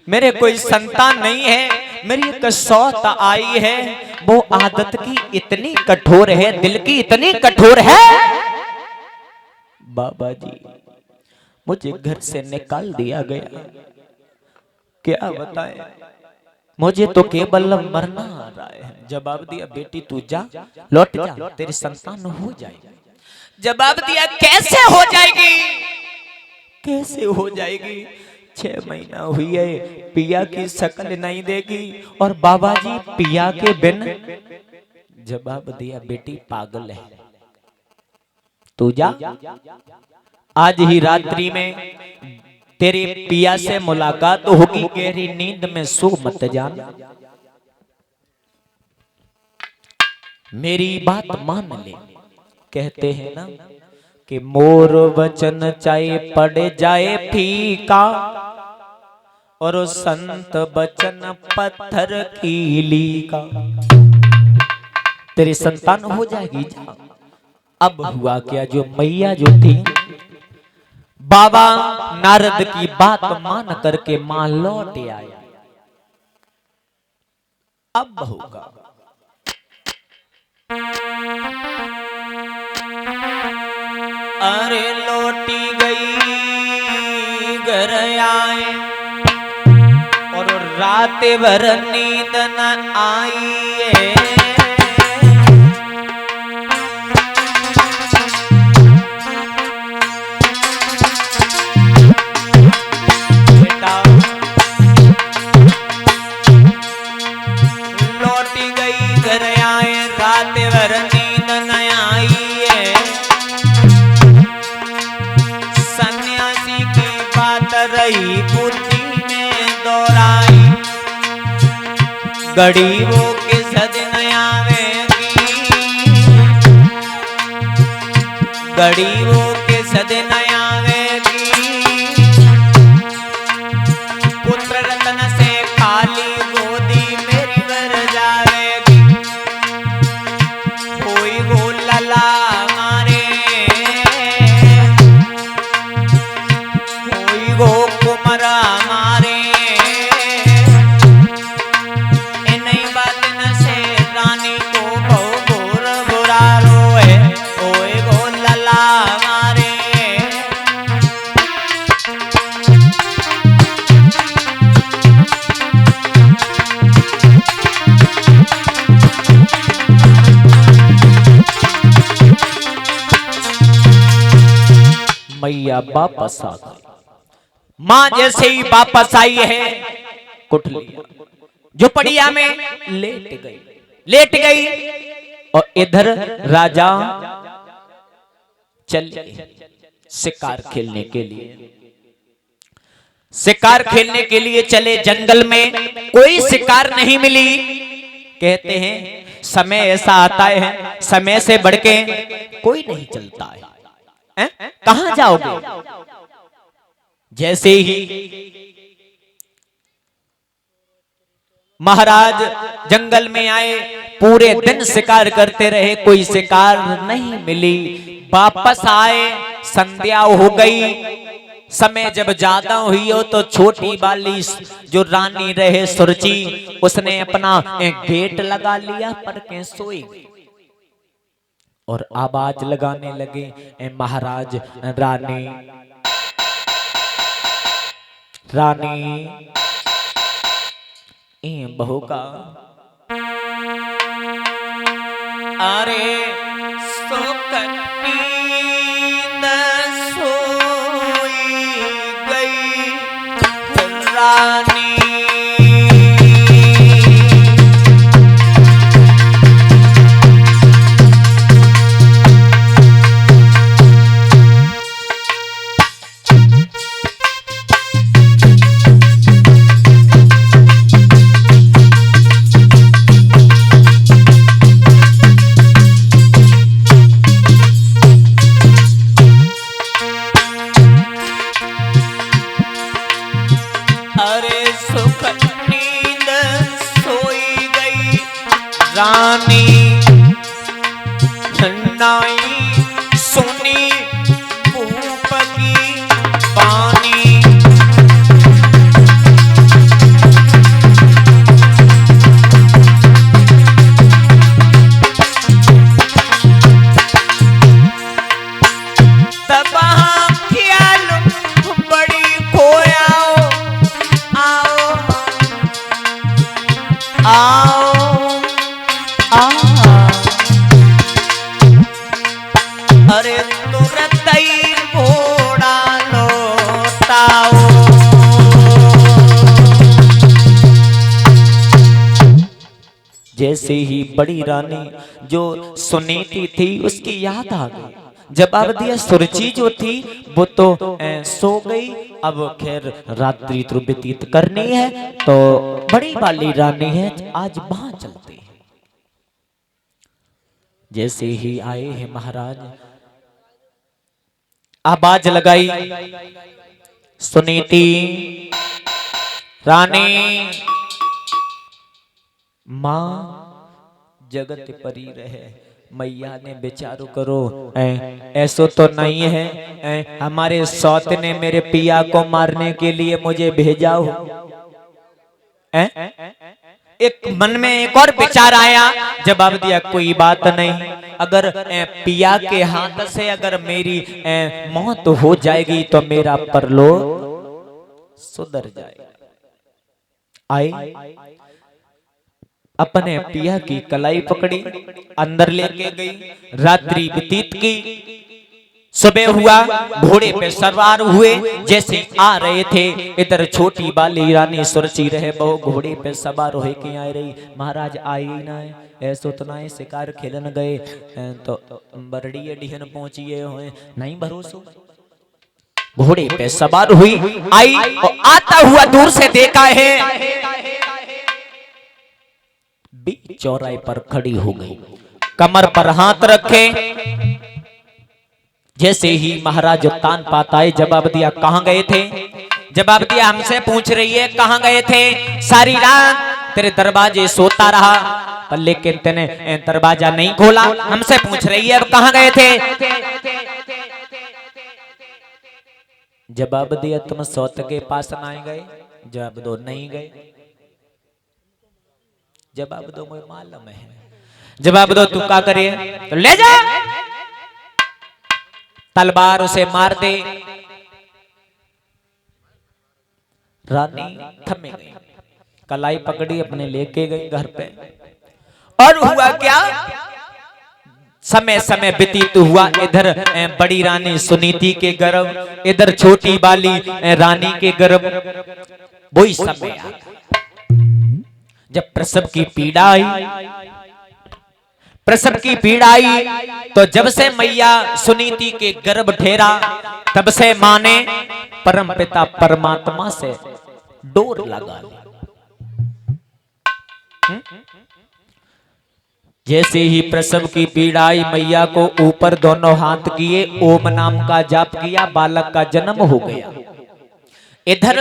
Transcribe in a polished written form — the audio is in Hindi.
मेरे कोई संतान नहीं है, मेरी एक सौत आई है, वो आदत की इतनी कठोर है, दिल की इतनी कठोर है। बाबा जी मुझे घर से निकाल दिया गया, क्या बताएं, मुझे तो केवल मरना आ रहा है। जवाब दिया बेटी तू जा, लौट जा, तेरी संतान हो जाएगी। जवाब दिया कैसे हो जाएगी, कैसे हो जाएगी, 6 महीना हुई है, पिया की शक्ल नहीं देगी, और बाबा जी पिया के बिन। जवाब दिया बेटी पागल है, तू जा, आज ही रात्रि में तेरे पिया से मुलाकात होगी, गहरी नींद में सो मत जाना, मेरी बात मान ले। कहते हैं ना कि मोर वचन चाहे पड़ जाए फीका, और संत वचन पत्थर की लीका। तेरी संतान हो जाएगी जा। अब हुआ क्या, जो मैया जो थी, बाबा नारद की बात मान करके मां लौट आया। अब होगा अरे लौटी गई घर आए, और रात भर नींद न आई है। गरीबों के सदन आवेगी, गरीबों के सदन आवेगी, पुत्र रतन से खाली गोदी मेरी भर जावेगी। कोई गो लला मारे, कोई गो कुमरा मारे, मैया वापस आ गई। मां जैसे ही वापस आई है, कुटलिया झुपड़िया में लेट गई, और इधर राजा चले शिकार खेलने के लिए। शिकार खेलने के लिए चले, जंगल में कोई शिकार नहीं मिली। कहते हैं समय ऐसा आता है, समय से बढ़ के कोई नहीं चलता है। कहां जाओगे? जैसे ही महाराज जंगल में आए, पूरे दिन शिकार करते रहे, कोई शिकार नहीं मिली। वापस आए, संध्या हो गई। समय जब ज्यादा हुई हो तो छोटी वाली जो रानी रहे सुरची, उसने अपना गेट लगा लिया, पर के सोई और आवाज लगाने लगे, महाराज रानी रानी बहू का अरे नींद सोई गई रानी। रानी नाई सोनी भूप की पानी जैसे ही बड़ी रानी जो सुनीति थी उसकी याद आ गई। जवाब दिया सुरुचि जो थी वो तो सो गई, अब खैर रात्रि तो व्यतीत करनी है, तो बड़ी वाली रानी है आज वहां चलते हैं। जैसे ही आए हैं महाराज, आवाज लगाई, सुनीति रानी मां जगत परी रहे, मैया ने विचारो करो ऐसो तो नहीं है हमारे सौत ने मेरे पिया को मारने के लिए मुझे भेजा हो। एक मन में एक और विचार आया, जवाब दिया कोई बात नहीं, अगर पिया के हाथ से अगर मेरी मौत हो जाएगी तो मेरा परलोक सुधर जाएगा। आए अपने पिया की कलाई पकड़ी, अंदर लेके गई, रात्रि व्यतीत की, सुबह हुआ, घोड़े पे सवार हुए, जैसे आ रहे थे इधर छोटी बाली रानी सुरची रहे बहु घोड़े पे सवार हो के आ रही। महाराज आई ना है, ऐसो तो ना शिकार खेलन गए तो बरड़ी डिहन पहुंचिए हुए नहीं भरोसा। घोड़े पे सवार हुई, आई और आता हुआ दूर से देखा है चौराहे पर खड़ी हो गई, कमर पर हाथ रखे। जैसे ही महाराज तान पाता है, जवाब दिया कहां गए थे? जवाब दिया हमसे पूछ रही है कहां गए थे? सारी रात तेरे दरवाजे सोता रहा पर लेकिन तेने दरवाजा नहीं खोला, हमसे पूछ रही है अब कहां गए थे? जवाब दिया तुम सौत के पास ना गए? जवाब दो नहीं गए। जवाब दो मुझे मालूम है। जवाब दो तू क्या करे? तो ले जा, तलवार उसे मार दे। रानी थमे गई, कलाई पकड़ी अपने लेके गई घर पे। और हुआ क्या, समय समय व्यतीत हुआ, इधर बड़ी रानी सुनीति के गर्भ, इधर छोटी वाली रानी के गर्भ। वही समय जब प्रसव की पीड़ा आई, प्रसव की पीड़ा आई तो जब से मैया सुनीति के गर्भ ठहरा तब से मां ने परम पिता परमात्मा से डोर लगा ली। जैसे ही प्रसव की पीड़ा आई, मैया को ऊपर दोनों हाथ किए, ओम नाम का जाप किया, बालक का जन्म हो गया। इधर